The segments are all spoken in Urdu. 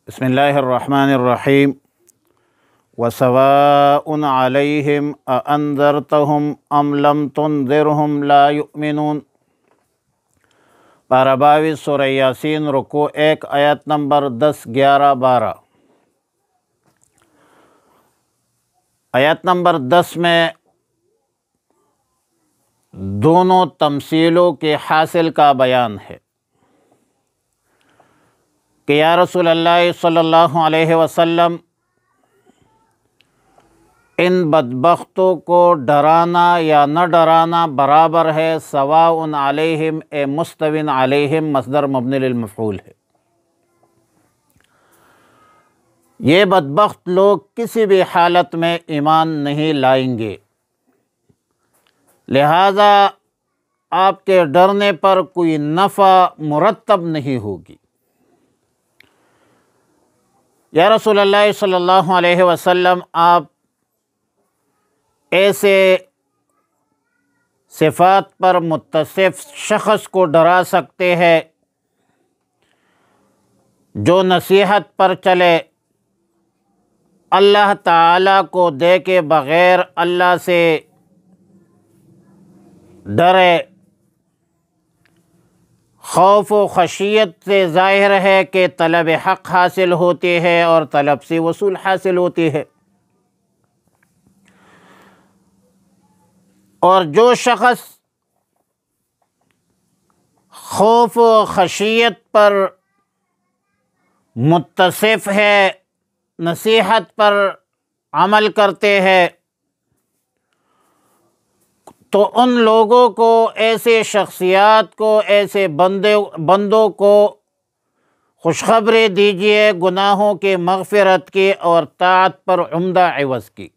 بسم اللہ الرحمن الرحیم وسواء علیہم اانذرتہم ام لم تنذرہم لا یؤمنون۔ پارہ 22 سورہ یاسین، رکوع 1، آیت نمبر 10، 11، 12۔ آیت نمبر 10 میں دونوں تمثیلوں کے حاصل کا بیان ہے کہ یا رسول اللہ صلی اللہ علیہ وسلم، ان بدبختوں کو ڈرانا یا نہ ڈرانا برابر ہے۔ سواء علیہم اے مستوٍ علیہم مصدر مبنی للمفعول ہے۔ یہ بدبخت لوگ کسی بھی حالت میں ایمان نہیں لائیں گے، لہذا آپ کے ڈرنے پر کوئی نفع مرتب نہیں ہوگی۔ یا رسول اللہ صلی اللہ علیہ وسلم، آپ ایسے صفات پر متصف شخص کو ڈرا سکتے ہیں جو نصیحت پر چلے، اللہ تعالیٰ کو دیکھے بغیر اللہ سے ڈرے۔ خوف و خشیت سے ظاہر ہے کہ طلب حق حاصل ہوتی ہے اور طلب سے وصول حاصل ہوتی ہے، اور جو شخص خوف و خشیت پر متصف ہے، نصیحت پر عمل کرتے ہیں، تو ان لوگوں کو، ایسے شخصیات کو، ایسے بندوں کو خوشخبری دیجیے گناہوں کی مغفرت کی اور طاعت پر عمدہ عوض کی۔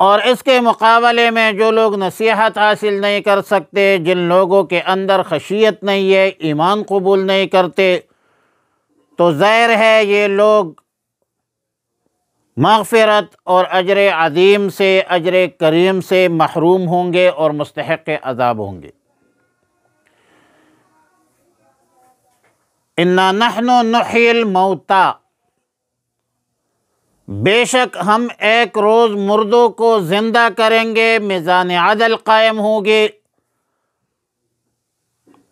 اور اس کے مقابلے میں جو لوگ نصیحت حاصل نہیں کر سکتے، جن لوگوں کے اندر خشیت نہیں ہے، ایمان قبول نہیں کرتے، تو ظاہر ہے یہ لوگ مغفرت اور اجر عظیم سے، اجر کریم سے محروم ہوں گے اور مستحق عذاب ہوں گے۔ اِنَّا نَحْنُ نُحْيِي الْمَوْتَىٰ، بے شک ہم ایک روز مردوں کو زندہ کریں گے، میزان عدل قائم ہوگی،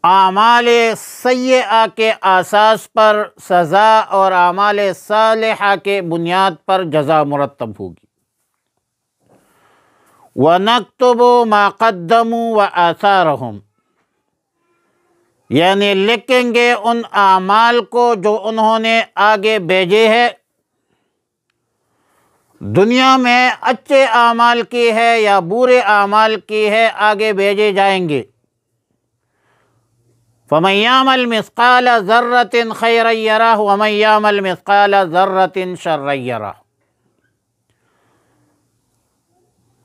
اعمال سیئہ کے اساس پر سزا اور اعمال صالحہ کے بنیاد پر جزا مرتب ہوگی۔ وَنَكْتُبُ مَا قَدَّمُوا وَآثَارَهُمْ، یعنی لکھیں گے ان اعمال کو جو انہوں نے آگے بھیجے ہیں، دنیا میں اچھے اعمال کی ہے یا برے اعمال کی ہے، آگے بھیجے جائیں گے۔ فَمَن يَعْمَلْ مِثْقَالَ ذَرَّةٍ خَيْرًا يَرَهُ وَمَن يَعْمَلْ مِثْقَالَ ذَرَّةٍ شَرًّا يَرَهُ۔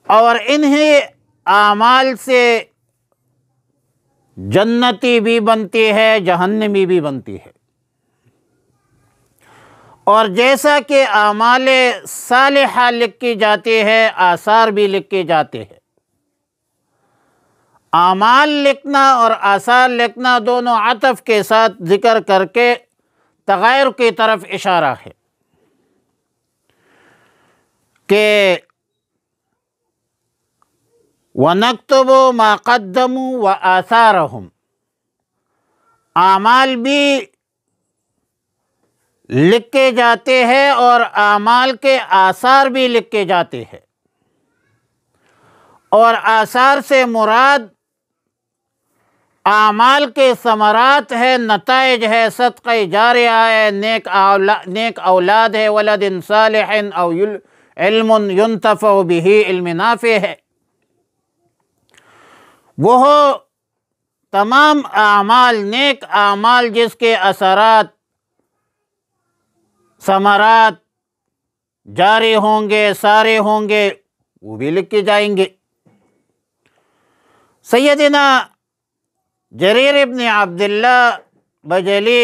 اور انہی اعمال سے جنتی بھی بنتی ہے، جہنمی بھی بنتی ہے۔ اور جیسا کہ اعمال صالحہ لکھی جاتی ہے، آثار بھی لکھے جاتے ہیں۔ اعمال لکھنا اور آثار لکھنا دونوں عطف کے ساتھ ذکر کر کے تغیر کی طرف اشارہ ہے کہ وَنَكْتُبُ مَا قَدَّمُوا وَآثَارَهُمْ، اعمال بھی لکھے جاتے ہیں اور اعمال کے آثار بھی لکھے جاتے ہیں، اور آثار سے مراد اعمال کے ثمرات ہے، نتائج ہے، صدقہ جاریہ ہے، نیک اولاد ہے، ولد صالح او علم ينتفع به، علم نافع ہے۔ وہ تمام اعمال، نیک اعمال جس کے اثرات، ثمرات جاری ہوں گے، سارے ہوں گے، وہ بھی لکھے جائیں گے۔ سیدنا جریر ابن عبداللہ بجلی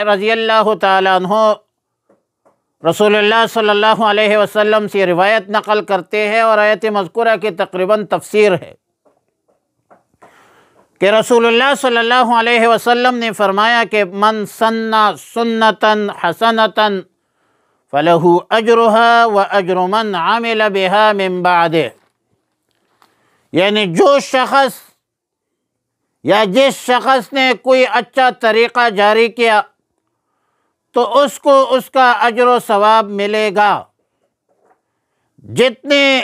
رضی اللہ تعالیٰ عنہ رسول اللہ صلی اللہ علیہ وسلم سے روایت نقل کرتے ہیں، اور آیت مذکورہ کی تقریباً تفسیر ہے کہ رسول اللہ صلی اللہ علیہ وسلم نے فرمایا کہ من سن سنتاً حسنتاً فلہ اجرہا و اجر من عمل بہا من بعدہ، یعنی جو شخص یا جس شخص نے کوئی اچھا طریقہ جاری کیا تو اس کو اس کا اجر و ثواب ملے گا، جتنے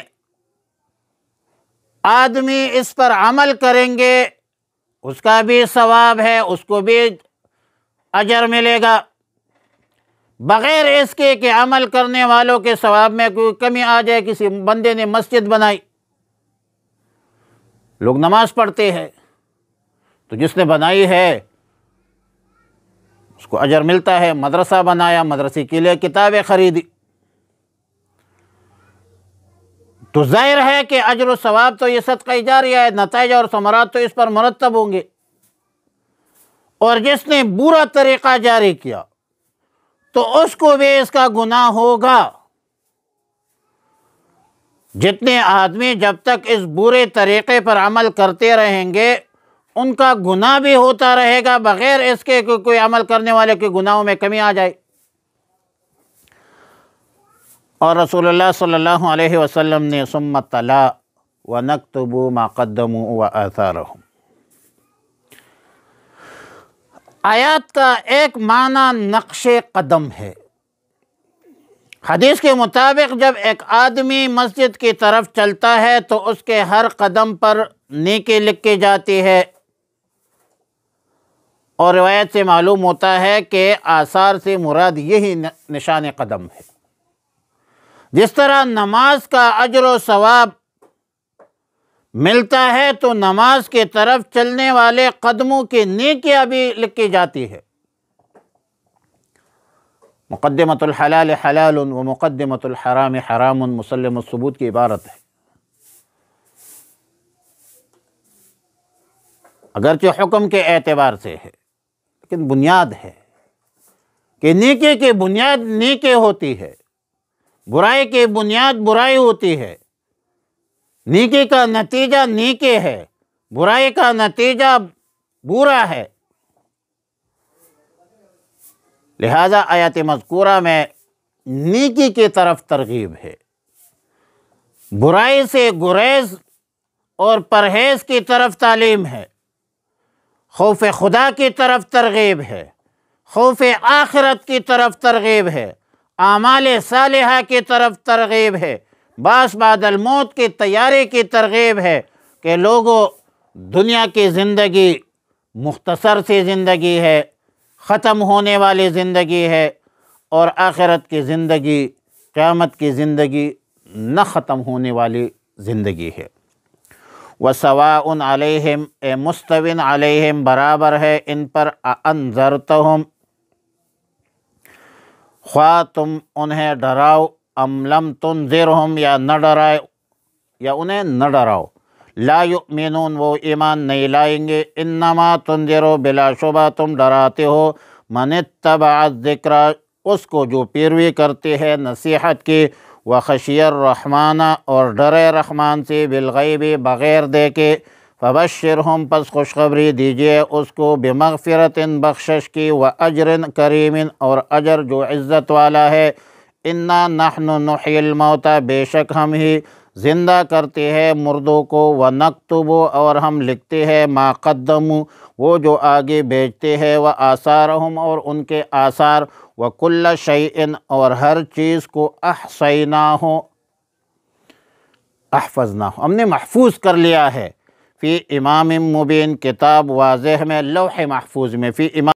آدمی اس پر عمل کریں گے اس کا بھی ثواب ہے، اس کو بھی اجر ملے گا، بغیر اس کے کہ عمل کرنے والوں کے ثواب میں کوئی کمی آ جائے۔ کسی بندے نے مسجد بنائی، لوگ نماز پڑھتے ہیں، تو جس نے بنائی ہے اس کو اجر ملتا ہے۔ مدرسہ بنایا، مدرسے کے لیے کتابیں خریدی، تو ظاہر ہے کہ اجر و ثواب تو یہ صدقہ جاریہ ہے، نتائج اور ثمرات تو اس پر مرتب ہوں گے۔ اور جس نے برا طریقہ جاری کیا تو اس کو بھی اس کا گناہ ہوگا۔ جتنے آدمی جب تک اس برے طریقے پر عمل کرتے رہیں گے ان کا گناہ بھی ہوتا رہے گا، بغیر اس کے کہ کوئی عمل کرنے والے کے گناہوں میں کمی آ جائے۔ اور رسول اللہ صلی اللہ علیہ وسلم نے ثم تلا وَنَكْتُبُ مَا قَدَّمُوا وَآثَارَهُمْ، آیات کا ایک معنی نقش قدم ہے۔ حدیث کے مطابق جب ایک آدمی مسجد کی طرف چلتا ہے تو اس کے ہر قدم پر نیکی لکھی جاتی ہے، اور روایت سے معلوم ہوتا ہے کہ آثار سے مراد یہی نشان قدم ہے۔ جس طرح نماز کا اجر و ثواب ملتا ہے تو نماز کی طرف چلنے والے قدموں کی نیکیاں بھی لکھی جاتی ہے۔ مقدمۃ الحلال حلال و مقدمۃ الحرام حرام مسلم الثبوت کی عبارت ہے۔ اگرچہ حکم کے اعتبار سے ہے لیکن بنیاد ہے کہ نیکی کی بنیاد نیکی ہوتی ہے، برائی کی بنیاد برائی ہوتی ہے، نیکی کا نتیجہ نیکی ہے، برائی کا نتیجہ برا ہے۔ لہذا آیات مذکورہ میں نیکی کی طرف ترغیب ہے، برائی سے گریز اور پرہیز کی طرف تعلیم ہے، خوف خدا کی طرف ترغیب ہے، خوف آخرت کی طرف ترغیب ہے، اعمال صالحہ کی طرف ترغیب ہے، بعث بعد الموت کی تیاری کی ترغیب ہے کہ لوگوں دنیا کی زندگی مختصر سی زندگی ہے، ختم ہونے والی زندگی ہے، اور آخرت کی زندگی، قیامت کی زندگی نہ ختم ہونے والی زندگی ہے۔ وَسَوَاءٌ عَلَيْهِمْ اے مستوٍ علیہم برابر ہے ان پر، أَأَنذَرْتَهُمْ خواہ تم انہیں ڈراؤ، ام لم تنذرہم یا نہ ڈرائے یا انہیں نہ ڈراؤ، لا یؤمنون وہ ایمان نہیں لائیں گے۔ انما تنذرو بلا شبہ تم ڈراتے ہو، من اتبع الذکر اس کو جو پیروی کرتے ہیں نصیحت کی، وخشی الرحمن اور ڈرے رحمان سے، بالغیب بغیر دیکھے، فبشرہم پس خوشخبری دیجئے اس کو، بمغفرت بخشش کی، واجر کریم اور اجر جو عزت والا ہے۔ انا نحن نحیی الموتى بے شک ہم ہی زندہ کرتے ہیں مردوں کو، ونکتب اور ہم لکھتے ہیں، ما قدموا وہ جو آگے بھیجتے ہیں، وآثارہم اور ان کے آثار، وکل شیء اور ہر چیز کو، احصیناہ احفظناہ ہم نے محفوظ کر لیا ہے، فی امام مبین کتاب واضح میں، لوح محفوظ میں، فی امام